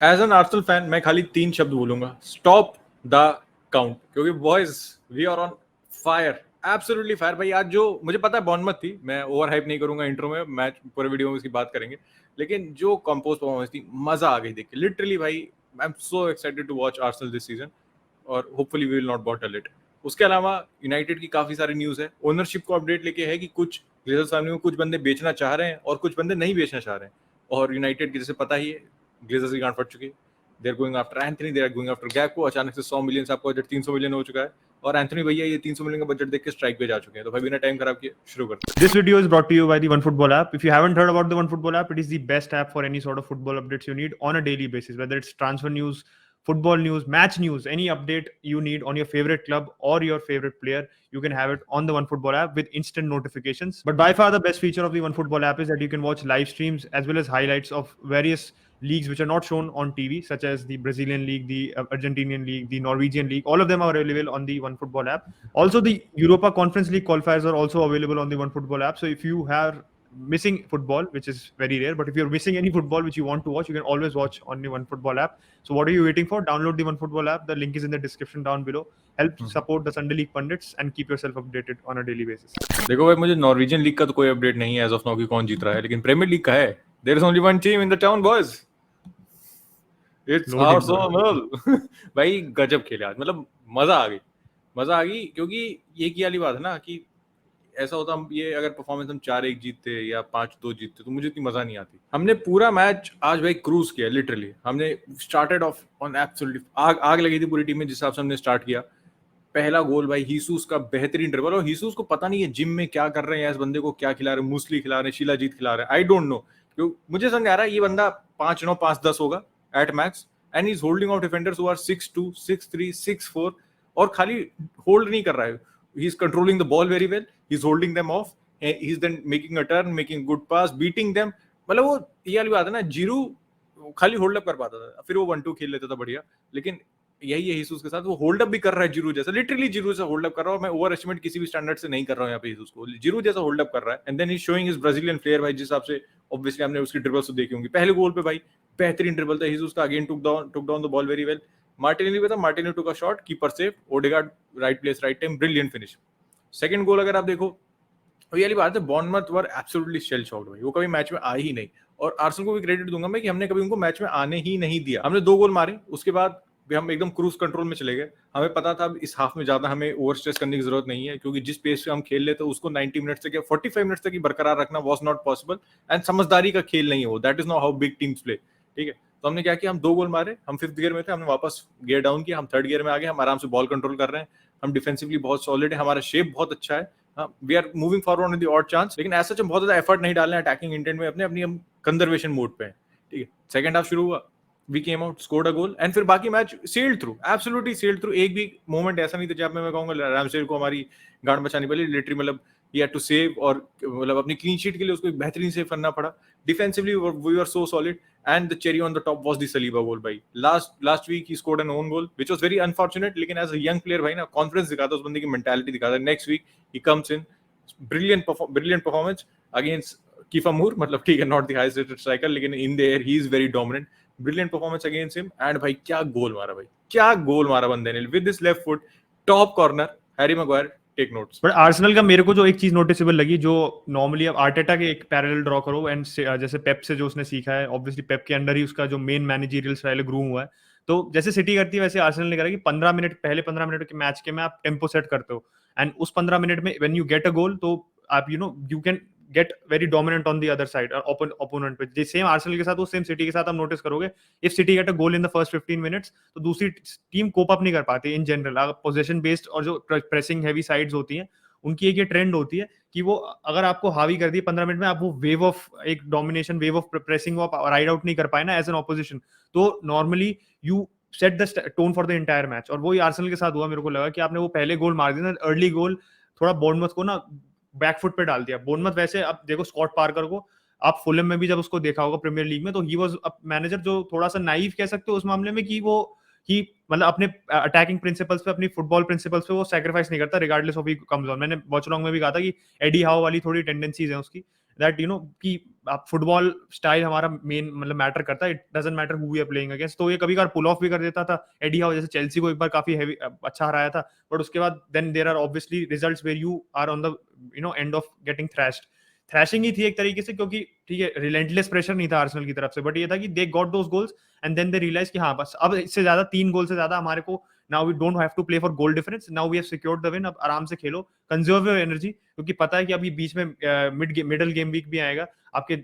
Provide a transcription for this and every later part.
As an Arsenal fan मैं खाली 3 शब्द बोलूंगा, स्टॉप द काउंट। क्योंकि boys we are on fire, absolutely fire भाई। आज जो मुझे पता है बॉर्नमथ थी, मैं ओवर हाइप नहीं करूंगा इंट्रो में, मैच पूरे वीडियो में इसकी बात करेंगे, लेकिन जो कंपोज परफॉर्मेंस थी, मजा आ गई देख के लिटरली भाई। I am so excited to watch Arsenal this season और hopefully we will not bottle it. उसके अलावा यूनाइटेड की काफी सारी न्यूज है, ओनरशिप को अपडेट लेके है कि कुछ ग्लेजर्स फैमिली में कुछ बंदे बेचना चाह रहे हैं और कुछ बंदे नहीं बेचना चाह रहे हैं। और यूनाइटेड की जैसे पता ही है, ग्लेजर्स की गांड फट चुकी है, they are going after Antony, they are going after Gakpo. अचानक से 100 मिलियन से आपका बजट 300 मिलियन हो चुका है और एंथनी भैया ये 300 मिलियन का बजट देख के स्ट्राइक पे जा चुके हैं। तो भाई बिना टाइम खराब किए शुरू करते हैं। This video is brought to you by the OneFootball app. If you haven't heard about the OneFootball app, it is the best app for any sort of football updates you need on a daily basis, whether it's transfer news, football news, match news, any update you need on your favorite club or your favorite player, you can have it on the OneFootball app with instant notifications. But by far the best feature of the OneFootball app is that you can watch live streams as well as highlights of various leagues which are not shown on TV, such as the Brazilian League, the Argentinian League, the Norwegian League. All of them are available on the OneFootball app. Also, the Europa Conference League qualifiers are also available on the OneFootball app. So if you are missing football, which is very rare, but if you're missing any football which you want to watch, you can always watch on the OneFootball app. So what are you waiting for? Download the OneFootball app. The link is in the description down below. Help support the Sunday League pundits and keep yourself updated on a daily basis. देखो भाई, मुझे Norwegian league का तो कोई update नहीं है as of now कि कौन जीत रहा है, लेकिन प्रीमियर लीग का है। There is only one team in the town boys, it's Arsenal. भाई गजब खेले आज, मतलब मजा आ गई, मजा आ गई। क्योंकि ये की वाली बात है ना कि ऐसा होता, हम ये अगर परफॉर्मेंस हम 4-1 जीतते या 5-2 जीतते तो मुझे इतनी मजा नहीं आती। हमने पूरा मैच आज भाई क्रूज किया लिटरली। हमने स्टार्टेड ऑफ ऑन एब्सोल्युटली आग लगी थी पूरी टीम में जिस हिसाब से हमने स्टार्ट किया। पहला गोल भाई हीसूस का बेहतरीन ड्रिबल, और हीसूस को पता नहीं है जिम में क्या कर रहे हैं, इस बंदे को क्या खिला रहे हैं, मूसली खिला रहे हैं, शिलाजीत खिला रहे हैं, आई डोंट नो। क्यों मुझे समझ आ रहा है ये बंदा 5'9", 5'10" होगा at max, and he is holding off defenders who are 6'2", 6'3", 6'4", और खाली होल्ड नहीं कर रहा है, he is controlling the ball very well, he is holding them off, he is then making a turn, making good pass, beating them. मतलब वो ये वाली बात है ना, जीरू खाली होल्ड अप कर पाता था, फिर वो 1-2 खेल लेता था बढ़िया, लेकिन यही है हीसूस के साथ, वो होल्ड अप भी कर रहा है जीरू जैसा, लिटरली जीरू जैसा होल्ड अप कर रहा है। मैं ओवर एस्टिमेट किसी भी स्टैंडर्ड से नहीं कर रहा हूं यहाँ पे हीसूस को, जीरू जैसा होल्ड अप कर रहा है। And then he showing his Brazilian flair भाई, जिस हिसाब से ऑब्वियसली हमने उसकी ड्रिबल्स तो देखी होंगी। पहले गोल पे भाई बेहतरीन ड्रिबल था हीसूस का, again took down the ball very well. Martinelli पे था, Martinelli took a shot, keeper save, Odegaard right place right time, brilliant finish. Second goal अगर आप देखो, तो ये बात है, Bournemouth were absolutely shell shocked भाई, वो कभी मैच में आए ही नहीं। और आर्सेनल को भी क्रेडिट दूंगा मैं कि हमने कभी उनको मैच में आने ही नहीं दिया। हमने 2 गोल मारे, उसके बाद हम एकदम क्रूज कंट्रोल में चले गए। हमें पता था इस हाफ में ज्यादा हमें ओवर स्ट्रेस करने की जरूरत नहीं है, क्योंकि जिस पेस से हम खेल लेते उसको 90 मिनट तक या 45 मिनट तक ही बरकरार रखना वाज नॉट पॉसिबल, एंड समझदारी का खेल नहीं है वो, that is not how big teams play. ठीक है, तो हमने क्या किया, हम 2 गोल मारे, हम 5th गियर में थे, हमने वापस गियर डाउन किया, हम 3rd गियर में आ गए, हम आराम से बॉल कंट्रोल कर रहे हैं, हम डिफेंसिवली बहुत सॉलिड है, हमारा शेप बहुत अच्छा है, we are moving forward with the odd chance. लेकिन ऐसा हम बहुत ज्यादा एफर्ट नहीं डाल रहे हैं अटैकिंग इंटेंट में, अपने अपनी हम कंजर्वेशन मोड पे हैं। ठीक है, सेकंड हाफ शुरू हुआ, we came out, scored a goal, and फिर बाकी match sailed through, absolutely sailed through. एक भी मोमेंट ऐसा नहीं था जब मैं कहूंगा रामसेल को हमारी गांड बचानी पड़ी, लिटरली मतलब ही हैड टू सेव, और मतलब अपनी क्लीन शीट के लिए उसको एक बेहतरीन सेव करना पड़ा। Defensively we were so solid, and the cherry on the top was the Saliba goal भाई। last week he scored an own goal which was very unfortunate, लेकिन as a young player भाई ना, confidence दिखाता है, उस बंदे की mentality दिखाता है। Next week he comes in, brilliant performance against Kiefer Moore, मतलब ठीक है, not the highest rated striker, लेकिन in the air he is very dominant, brilliant performance against him। and भाई क्या गोल मारा भाई, क्या गोल मारा बंदे ने with this left foot, top corner, Harry Maguire, take notes. But Arsenal का मेरे को जो एक चीज नोटिसेबल लगी, जो नॉर्मली अब आर्टेटा के एक पैरेलल ड्रॉ करो एंड जैसे पेप से जो उसने सीखा है, ऑब्वियसली पेप के अंडर ही उसका जो मेन मैनेजरियल स्टाइल ग्रूम हुआ है, तो जैसे सिटी करती है वैसे आर्सेनल ने करा कि 15 मिनट पहले 15 मिनट के मैच के में आप टेम्पो सेट करते हो, एंड उस 15 मिनट में व्हेन यू गेट अ गोल, तो आप you can get very dominant on the other side opponent पे। सेम आर्सेनल के साथ, वो सेम सिटी के साथ आप नोटिस करोगे, if city get a goal in the first 15 minutes, तो दूसरी टीम कोप अप नहीं कर पाती इन जनरल। पोजीशन बेस्ड और जो प्रेसिंग हैवी साइड्स होती हैं, उनकी एक ये ट्रेंड होती है कि वो अगर आपको हावी कर दिए 15 मिनट में, आप वो वेव ऑफ एक डोमिनेशन, वेव ऑफ प्रेसिंग आप राइड आउट नहीं कर पाए ना एज एन ऑपोजिशन, तो normally you set the tone for the entire match. और वही आर्सेनल के साथ हुआ। मेरे को लगा कि आपने वो पहले गोल मार दिया ना, अर्ली गोल, थोड़ा बोर्नमथ को ना बैकफुट पे डाल दिया। बोर्नमथ वैसे अब देखो स्कॉट पार्कर को, आप फुलम में भी जब उसको देखा होगा प्रीमियर लीग में, तो ही वाज मैनेजर जो थोड़ा सा नाइव कह सकते हो उस मामले में, कि वो ही मतलब अपने अटैकिंग प्रिंसिपल्स पे, अपनी फुटबॉल प्रिंसिपल्स पे वो सैक्रिफाइस नहीं करता regardless of he comes on. मैंने वॉच लॉन्ग में भी कहा था कि एडी हाउ वाली थोड़ी टेंडेंसीज है उसकी, दैट यू नो कि आप फुटबॉल स्टाइल हमारा मेन मतलब मैटर करता है, it doesn't matter who we are playing against. तो ये कभी कभार पुल ऑफ भी कर देता था एडी हाउ, जैसे चेल्सी को एक बार काफी हैवी अच्छा हराया था, बट उसके बाद then there are obviously results where you are on the end of getting thrashed. Thrashing ही थी एक तरीके से, क्योंकि ठीक है रिलेंटलेस प्रेशर नहीं था आर्सेनल की तरफ से, बट ये था कि they got those goals and then they realise कि हाँ बस अब इससे ज्यादा 3 गोल से ज्यादा हमारे को, now we don't have to play for goal difference, now we have secured the win, अब आराम से खेलो, कंजर्व योर एनर्जी, क्योंकि पता है कि अभी बीच में मिडल गेम वीक भी आएगा, आपके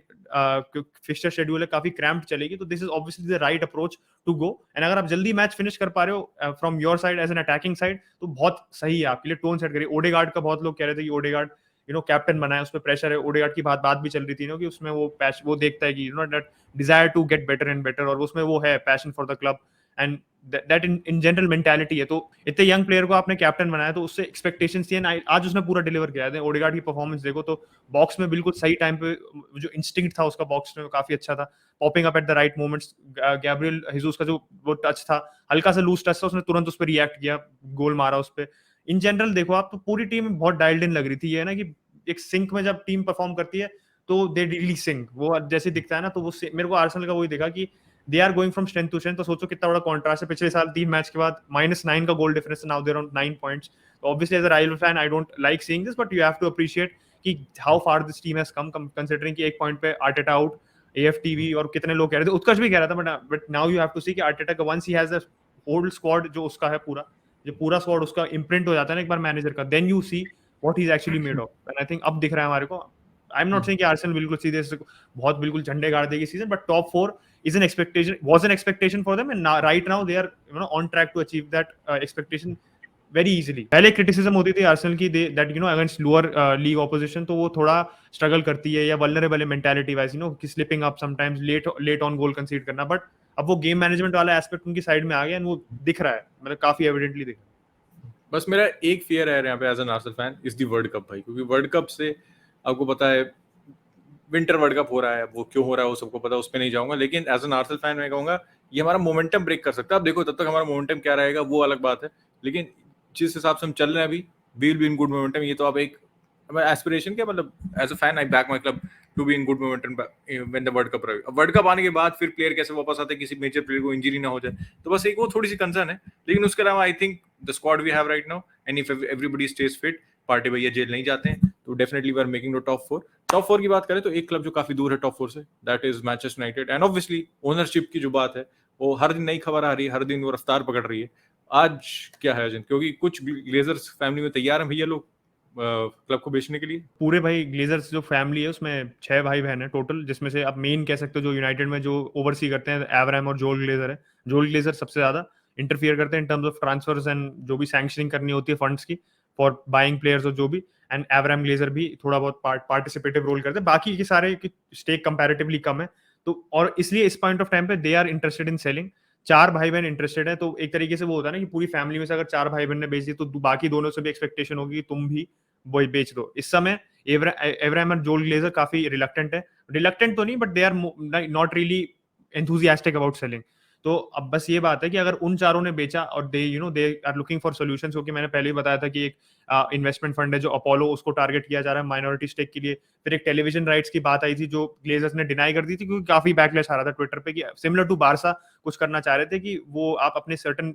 फिक्सचर शेड्यूल है काफी क्रैम्प्ड चलेगी, तो this is obviously the right approach to go. And अगर आप जल्दी मैच फिनिश कर पा रहे हो from your side as an attacking side, तो बहुत सही है आपके लिए, टोन सेट करिए। ओडेगार्ड का बहुत लोग कह रहे थे कि ओडेगार्ड कैप्टन बनाया, उसमें प्रेशर है, ओडेगार्ड की बात भी चल रही थी कि उसमें वो देखता है कि that desire to get better and better, और उसमें वो है passion for the club and that in general mentality है। तो इतने यंग प्लेयर को आपने कैप्टन बनाया, तो उससे एक्सपेक्टेशंस थी, आज उसने पूरा डिलीवर किया है। ओडेगार्ड की परफॉर्मेंस देखो तो बॉक्स में बिल्कुल सही टाइम पे, जो इंस्टिंक्ट था उसका बॉक्स में काफी अच्छा था, popping up at the right moments. Gabriel Jesus का जो वो टच था, हल्का सा लूज टच था, उसने तुरंत उस पर रिएक्ट किया, गोल मारा उस पर। इन जनरल देखो आप तो पूरी टीम बहुत डायल्ड इन लग रही थी। ये है ना कि एक सिंक में जब टीम परफॉर्म करती है तो दे रियली सिंक, वो जैसे दिखता है ना, तो वो मेरे को आर्सेनल का वही देखा कि they are going from strength to strength. तो सोचो कितना बड़ा कॉन्ट्रास्ट है, पिछले साल 3 मैच के बाद -9 का goal difference, now they're on 9 points. तो obviously as a rival fan I don't like seeing this, but you have to appreciate कि how far this team has come, considering कि 1 पॉइंट पे आर्टेटा आउट, एएफटीवी और कितने लोग कह रहे थे, उत्कर्ष भी कह रहा था, but now you have to see कि आर्टेटा का वंस ही हैज अ होल स्क्वाड जो उसका है पूरा, जो पूरा स्क्वाड उसका इम्प्रिंट हो जाता है ना एक बार मैनेजर का, then you see what he is actually made of. And I think अब दिख रहा है हमारे को। आई एम नॉट सेइंग कि आर्सेनल बिल्कुल सीधे से बहुत बिल्कुल झंडे गाड़ देगी season, but top 4 is an expectation, was an expectation for them, and now, right now they are on track to achieve that expectation very easily. पहले क्रिटिसिज्म होती थी आर्सेनल की that against lower league opposition, तो वो थोड़ा struggle करती है, या वल्नरेबल है मेंटालिटी वाइज, कि slipping up sometimes, late on goal concede करना, बट अब वो गेम मैनेजमेंट वाला एस्पेक्ट उनकी साइड में आ गया, एंड वो दिख रहा है, मतलब काफी एविडेंटली दिख रहा है। बस मेरा एक फियर है यहाँ पे as an Arsenal fan is the world cup भाई, क्योंकि वर्ल्ड कप से आपको पता है विंटर वर्ल्ड कप हो रहा है, वो क्यों हो रहा है वो सबको पता है, उस पर नहीं जाऊंगा, लेकिन एज एन आर्सेनल फैन मैं कहूंगा ये हमारा मोमेंटम ब्रेक कर सकता है। अब देखो तब तक हमारा मोमेंटम क्या रहेगा वो अलग बात है, लेकिन जिस हिसाब से हम चल रहे हैं अभी, we'll be in good momentum. ये तो आप एक एस्पिरेशन क्या, मतलब as a fan I back my club to be in good momentum when the world cup रहेगा। अब वर्ल्ड कप आने के बाद फिर प्लेयर कैसे वापस आते हैं, किसी मेजर प्लेयर को इंजरी ना हो जाए, तो बस एक वो थोड़ी सी कंसर्न है, लेकिन उसके अलावा I think the squad we have right now, and if everybody stays fit, Partey भैया जेल नहीं जाते हैं, तो definitely we are making the top 4। Top 4 की बात करें तो एक क्लब जो काफी दूर है टॉप 4 से, that is Manchester United. And obviously ownership की जो बात है, वो हर दिन नई खबर आ रही है, हर दिन वो रफ्तार पकड़ रही है। आज क्या है अजन, क्योंकि कुछ ग्लेजर्स फैमिली में तैयार हैं भैया लोग क्लब को बेचने के लिए। पूरे भाई ग्लेजर्स जो फैमिली है उसमें 6 भाई बहन है टोटल, जिसमें से आप मेन कह सकते हो जो यूनाइटेड में जो ओवरसी करते हैं एवराम और जोल ग्लेजर है। जोल ग्लेजर सबसे ज्यादा इंटरफियर करते हैं in terms of transfers and जो भी सैंक्शनिंग करनी होती है फंड्स की फॉर बाइंग प्लेयर्स और जो भी, एंड एवराम ग्लेजर भी थोड़ा बहुत पार्टिसिपेटिव रोल करते हैं, बाकी के सारे की स्टेक कंपैरेटिवली कम है। तो और इसलिए इस पॉइंट ऑफ टाइम पे they are interested in selling. 4 भाई बहन इंटरेस्टेड है, तो एक तरीके से वो होता है ना कि पूरी फैमिली में से अगर 4 भाई बहन ने बेच दी तो बाकी दोनों से भी एक्सपेक्टेशन होगी कि तुम भी वो बेच दो। इस समय एवराम और जोल ग्लेजर काफी रिलक्टेंट है, रिलक्टेंट तो नहीं but they are not really enthusiastic about selling. तो अब बस ये बात है कि अगर उन चारों ने बेचा और they are looking for solutions, क्योंकि मैंने पहले ही बताया था कि एक इन्वेस्टमेंट फंड है जो अपोलो, उसको टारगेट किया जा रहा है माइनॉरिटी स्टेक के लिए। फिर एक टेलीविजन राइट्स की बात आई थी जो ग्लेजर्स ने डिनाई कर दी थी, क्योंकि काफी बैकलैश आ रहा था ट्विटर पे कि सिमिलर टू बारसा कुछ करना चाह रहे थे कि वो आप अपने सर्टन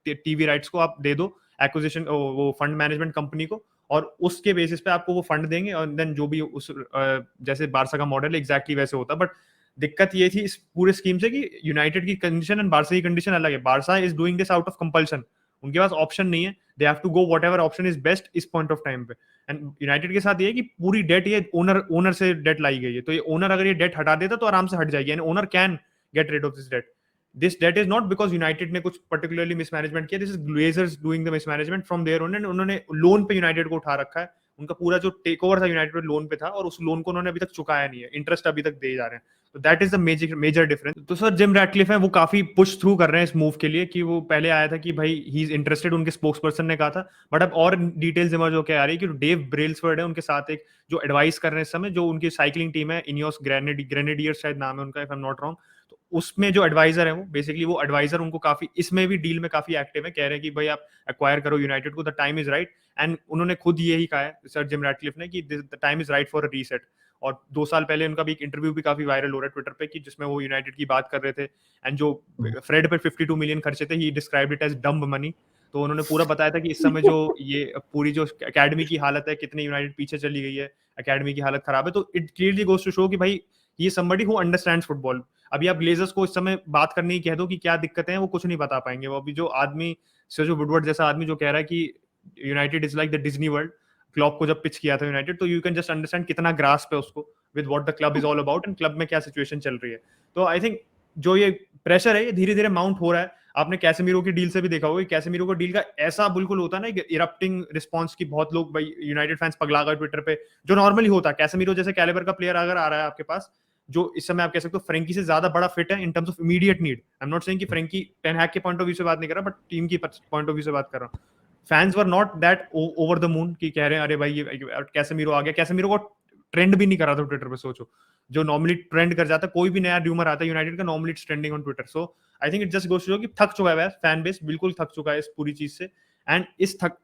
टीवी राइट्स को आप दे दो एक्विजिशन, वो फंड मैनेजमेंट कंपनी को, और उसके बेसिस पे आपको वो फंड देंगे, और देन जो भी उस जैसे बारसा का मॉडल है एग्जैक्टली वैसे होता। बट दिक्कत ये थी इस पूरे स्कीम से कि यूनाइटेड की कंडीशन एंड बारसा की कंडीशन अलग है। Barca is doing this out of compulsion, उनके पास ऑप्शन नहीं है, they have to go whatever option is best इस पॉइंट ऑफ टाइम पे। एंड यूनाइटेड के साथ ये है कि पूरी डेट ये ओनर से डेट लाई गई है, तो ये ओनर अगर ये डेट हटा देता तो आराम से हट जाएगी, and owner can get rid of this debt. This debt is not because United ने कुछ पर्टिकुलरली मिसमैनेजमेंट किया, this is Glazers doing the mismanagement from their own, and उन्होंने लोन पे यूनाइटेड को उठा रखा है। उनका पूरा जो टेक ओवर था यूनाइटेड लोन पे था, और उस लोन को उन्होंने अभी तक चुकाया नहीं है, इंटरेस्ट अभी तक दे जा रहे हैं। तो that is the major difference. तो सर जिम रैटक्लिफ है वो काफी पुश थ्रू कर रहे हैं इस मूव के लिए, कि वो पहले आया था कि भाई ही इज इंटरेस्टेड, उनके स्पोक्स पर्सन ने कहा था, बट अब और डिटेल्स इमर्ज होकर आ रही है कि डेव ब्रेल्सवर्ड है उनके साथ एक जो एडवाइस कर रहे हैं इस समय, जो उनकी साइकिलिंग टीम है इनियोस ग्रेनेडियर्स शायद नाम है उनका, if I am not wrong. तो उसमें जो एडवाइजर है वो बेसिकली वो एडवाइजर उनको काफी इसमें भी डील में काफी एक्टिव है, कह रहे हैं कि भाई आप एक्वायर करो यूनाइटेड को, the time is right. And उन्होंने खुद यही कहा है सर जिम रैटक्लिफ ने कि the time is right for a reset. और 2 साल पहले उनका भी एक इंटरव्यू भी काफी वायरल हो रहा है ट्विटर पे कि जिसमें वो यूनाइटेड की बात कर रहे थे, एंड जो फ्रेड पे 52 मिलियन खर्चे थे, he described it as dumb money. तो उन्होंने पूरा बताया था कि इस समय जो ये पूरी जो एकेडमी की हालत है, कितनी यूनाइटेड पीछे चली गई है, एकेडमी की हालत खराब है। तो it clearly goes to show कि भाई ये समबडी हु अंडरस्टैंड्स फुटबॉल। अभी आप ग्लेजर्स को इस समय बात करने की कह दो कि क्या दिक्कतें हैं, वो कुछ नहीं बता पाएंगे। वो अभी जो आदमी, जो वुडवर्ड जैसा आदमी जो कह रहा है कि United is like the Disney world, Klopp को जब पिच किया था यूनाइटेड, तो यू कैन जस्ट अंडरस्टैंड कितना ग्रास्प है उसको with what the club is all about and club में क्या सिचुएशन चल रही है। तो आई थिंक जो ये प्रेशर है ये धीरे धीरे माउंट हो रहा है। आपने कैसेमीरो की डील से भी देखा होगा, कैसेमीरो का डील का ऐसा बिल्कुल होता है ना, इरप्टिंग रिस्पांस की बहुत लोग भाई यूनाइटेड फैंस पगला गए ट्विटर पे, जो नॉर्मली होता है। कैसेमीरो जैसे कैलिबर का प्लेयर अगर आ रहा है आपके पास, जो इस समय आप कह सकते हो फ्रेंकी से ज्यादा बड़ा फिट है इन terms of immediate need. I am not saying कि फ्रेंकी टेन हैग के पॉइंट ऑफ व्यू से बात नहीं कर रहा, बट टीम की पॉइंट ऑफ व्यू से बात कर रहा हूँ। Fans were not that over the moon कि कह रहे हैं अरे भाई ये कैसेमीरो आ गया। कैसेमीरो को ट्रेंड भी नहीं कर रहा था ट्विटर पे, सोचो। जो नॉर्मली ट्रेंड कर जाता है, कोई भी नया र्यूमर आता है यूनाइटेड का, normally it's trending on Twitter. So I think it just goes to show कि थक चुका है फैन बेस, बिल्कुल थक चुका है इस पूरी चीज से। एंड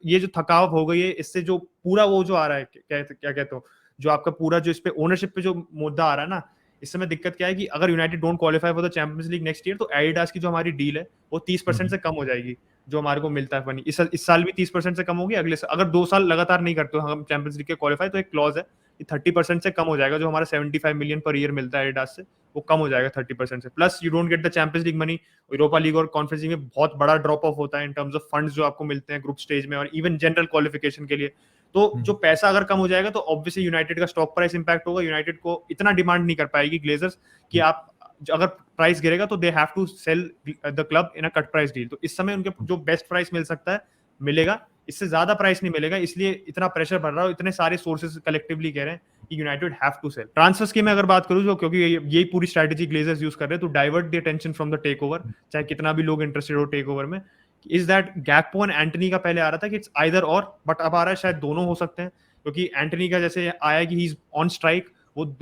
ये जो थकाव हो गई है, इससे जो पूरा वो जो आ रहा है, क्या कहते हो, जो आपका पूरा जो इस पे ओनरशिप पे जो मुद्दा आ रहा है ना, इस समय दिक्कत क्या है कि अगर United don't qualify for the champions league next year, तो एडिडास की जो हमारी डील है वो 30% से कम हो जाएगी, जो हमारे को मिलता है फनी। इस साल भी 30% से कम होगी, अगले साल अगर 2 साल लगातार नहीं करते हो हम चैंपियंस लीग के क्वालिफाई, तो एक क्लॉज है कि 30% से कम हो जाएगा, जो हमारा 75 मिलियन पर ईयर मिलता है एडिडास से, वो कम हो जाएगा 30% से। Plus you don't get the champions league money. Europa league और कॉन्फ्रेंस लीग में बहुत बड़ा ड्रॉप ऑफ होता है इन टर्म्स ऑफ फंड्स जो आपको मिलते हैं ग्रुप स्टेज में और इवन जनरल क्वालिफिकेशन के लिए। तो जो पैसा अगर कम हो जाएगा तो ऑब्वियसली यूनाइटेड का स्टॉक प्राइस इंपैक्ट होगा। यूनाइटेड को इतना डिमांड नहीं कर पाएगी ग्लेजर्स कि आप अगर प्राइस गिरेगा तो they have to sell the club in a cut price deal. तो इस समय उनके जो बेस्ट प्राइस मिल सकता है मिलेगा, इससे ज्यादा प्राइस नहीं मिलेगा, इसलिए इतना प्रेशर बढ़ रहा है। इतने सारे सोर्सेज कलेक्टिवली कह रहे हैं कि United have to sell. Transfers की मैं अगर बात करूं, जो क्योंकि यही पूरी स्ट्रैटेजी ग्लेजर्स यूज कर रहे हैं to divert the attention from the take over, चाहे कितना भी लोग इंटरेस्टेड हो टेक ओवर में, is that Gakpo and Antony का पहले आ रहा था कि इट्स आइदर और, बट अब आ रहा है शायद दोनों हो सकते हैं, क्योंकि एंटनी का जैसे आया कि ही इज ऑन स्ट्राइक, वो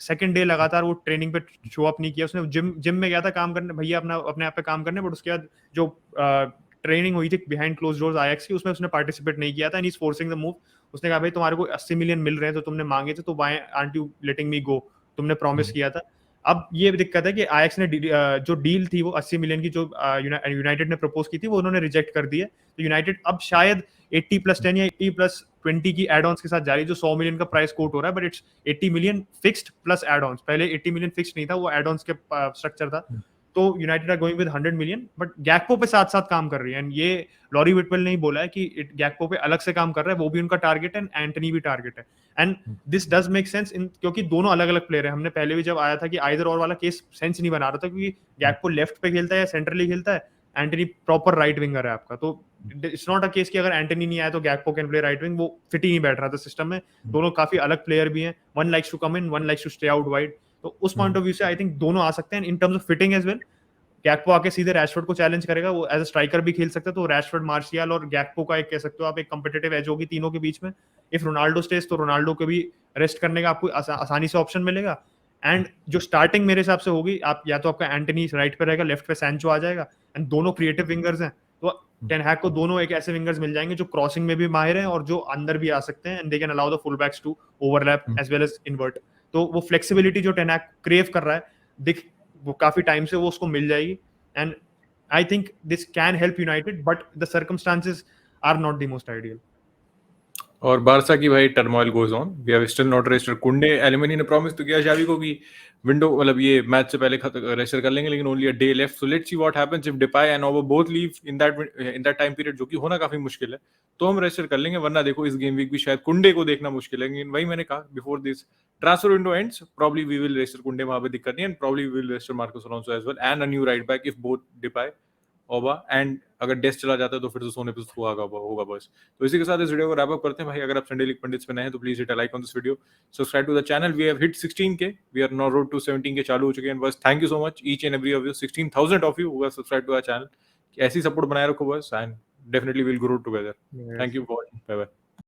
सेकंड डे लगातार वो ट्रेनिंग पे शो अप नहीं किया। उसने जिम में गया था काम करने, भैया अपने आप पे काम करने, बट उसके बाद जो ट्रेनिंग हुई थी बिहाइंड क्लोज डोर्स आईएक्स की, उसमें उसने पार्टिसिपेट नहीं किया था। And he is forcing the move. उसने कहा भाई तुम्हारे को 80 मिलियन मिल रहे हैं, तो तुमने मांगे थे, तो व्हाई आरंट यू लेटिंग मी गो, तुमने प्रॉमिस किया था। अब ये दिक्कत है कि आईएक्स ने जो डील थी वो 80 मिलियन की जो यूनाइटेड ने प्रपोज की थी, वो उन्होंने रिजेक्ट कर दी है। तो यूनाइटेड अब शायद 80+10 या 80+20 की एड ऑन्स के साथ जा रही है, जो 100 मिलियन का प्राइस कोट हो रहा है, but it's 80 million fixed plus add ons. पहले 80 मिलियन फिक्स्ड नहीं था, वो एड ऑन्स के स्ट्रक्चर था। तो United are going with 100 million, but Gakpo पे साथ साथ काम कर रही है। एंड ये लॉरी विटवेल ने ही बोला है कि गैक्पो पे अलग से काम कर रहा है, वो भी उनका टारगेट है, एंटनी भी टारगेट है। And this does make sense in, क्योंकि दोनों अलग अलग प्लेयर है। हमने पहले भी जब आया था कि आइदर और वाला केस सेंस नहीं बना रहा था, क्योंकि गैक्पो लेफ्ट पे खेलता है या सेंट्रली खेलता है, एंटनी प्रॉपर राइट विंगर है आपका। तो इट्स नॉट अ केस कि अगर एंटनी नहीं आया तो गैक्पो कैन प्ले राइट विंग, वो फिट ही नहीं बैठ रहा था सिस्टम में। दोनों काफी अलग प्लेयर भी हैं, one likes to come in, one likes to stay out wide. तो उस पॉइंट ऑफ व्यू से आई थिंक दोनों आ सकते हैं in terms of fitting as well. Gakpo आके सीधे रैशफोर्ड को चैलेंज करेगा, वो एज अ स्ट्राइकर भी खेल सकता है, तो रैशफोर्ड, मार्शियल और गैक्पो का एक कह सकते हो आप एक कंपिटिटिव एज होगी तीनों के बीच में। इफ रोनाल्डो स्टेज, तो रोनाल्डो को भी रेस्ट करने का आपको आसानी से ऑप्शन मिलेगा। एंड जो स्टार्टिंग मेरे हिसाब से होगी, आप या तो आपका एंटनी राइट पे रहेगा, लेफ्ट पे सैंचो आ जाएगा, एंड दोनों क्रिएटिव विंगर्स हैं। तो टेन हैग को दोनों एक ऐसे विंगर्स मिल जाएंगे जो क्रॉसिंग में भी माहिर हैं और जो अंदर भी आ सकते हैं, and they can allow the full backs to overlap as well as invert. तो वो फ्लेक्सिबिलिटी जो टेन हैग क्रेव कर रहा है, वो काफी टाइम से वो उसको मिल जाएगी। And I think this can help United, but the circumstances are not the most ideal. और बारसा की भाई turmoil goes on, we have still not registered Kounde. एलिमनी ने प्रॉमिस तो किया शावी को कि विंडो मतलब ये मैच से पहले रजिस्टर कर लेंगे, लेकिन only a day left. So let's see what happens if Depay and over both leave in that time period, जो कि होना काफी मुश्किल है, तो हम रजिस्टर कर लेंगे। वरना देखो इस गेम वीक भी शायद कुंडे को देखना मुश्किल है। लेकिन वही मैंने कहा before this transfer window ends, probably we will register कुंडे, वहां पे दिक्कत नहीं है, and probably we will register Marcos Alonso as well and a new right back if both Depay, ओबा एंड अगर डेस्ट चला जाता है तो फिर तो सोने पे होगा बस। तो इसी के साथ इस वीडियो को रैप अप करते हैं भाई। अगर आप संडे लीग पंडित्स पे नए हैं तो please hit a like on this video, subscribe to the channel. We have hit 16K, we are now road to 17K चालू हो चुके हैं बस। Thank you so much each and every of you, 16,000 of you who have subscribe to our channel. ऐसी support बनाए रखो बस, and definitely will grow together. Thank you for watching, bye bye.